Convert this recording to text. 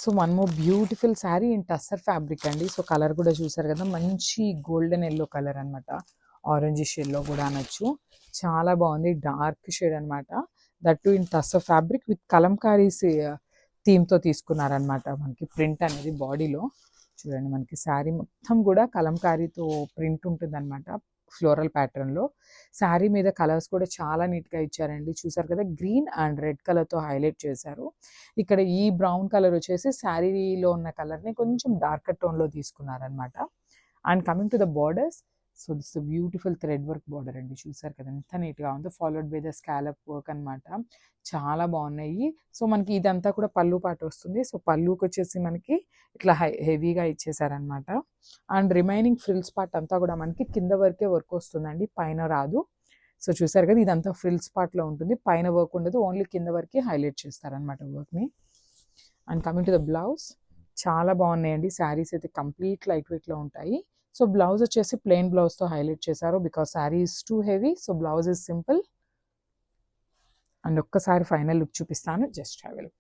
So one more beautiful sari in tussar fabric అండి. So colour కూడా చూసారు కదా, మంచి గోల్డెన్ ఎల్లో కలర్ అనమాట. ఆరెంజ్ షేడ్లో కూడా అనొచ్చు. చాలా బాగుంది, డార్క్ షేడ్ అనమాట. That too in tussar fabric with kalamkaris థీమ్తో తీసుకున్నారనమాట. మనకి ప్రింట్ అనేది బాడీలో చూడండి, మనకి శారీ మొత్తం కూడా కలంకారీతో ప్రింట్ ఉంటుంది అనమాట, ఫ్లోరల్ ప్యాటర్న్లో. శారీ మీద కలర్స్ కూడా చాలా నీట్గా ఇచ్చారండి. చూసారు కదా, గ్రీన్ అండ్ రెడ్ కలర్తో హైలైట్ చేశారు. ఇక్కడ ఈ బ్రౌన్ కలర్ వచ్చేసి శారీలో ఉన్న కలర్ని కొంచెం డార్కర్ టోన్లో తీసుకున్నారనమాట. And coming to the borders, so this beautiful thread work border అండి. చూసారు కదా ఎంత నీట్గా ఉందో, followed by the scallop work అనమాట. చాలా బాగున్నాయి. సో మనకి ఇదంతా కూడా పళ్ళు పాట వస్తుంది. సో పళ్ళుకి వచ్చేసి మనకి ఇట్లా హెవీగా ఇచ్చేసారనమాట. అండ్ రిమైనింగ్ ఫ్రిల్స్ పార్ట్ అంతా కూడా మనకి కింద వరకే వర్క్ వస్తుందండి, పైన రాదు. సో చూసారు కదా, ఇదంతా ఫ్రిల్స్ పార్ట్లో ఉంటుంది, పైన వర్క్ ఉండదు, ఓన్లీ కింద వరకే హైలైట్ చేస్తారనమాట వర్క్ని. And coming to the blouse, చాలా బాగున్నాయండి. శారీస్ అయితే కంప్లీట్ లైట్ వెయిట్లో ఉంటాయి. సో బ్లౌజ్ వచ్చేసి ప్లెయిన్ బ్లౌజ్తో హైలైట్ చేశారు, because sari is too heavy. So blouse is simple. And ఒక్కసారి ఫైనల్ లుక్ చూపిస్తాను, జస్ట్ హ్యావ్ ఎ లుక్.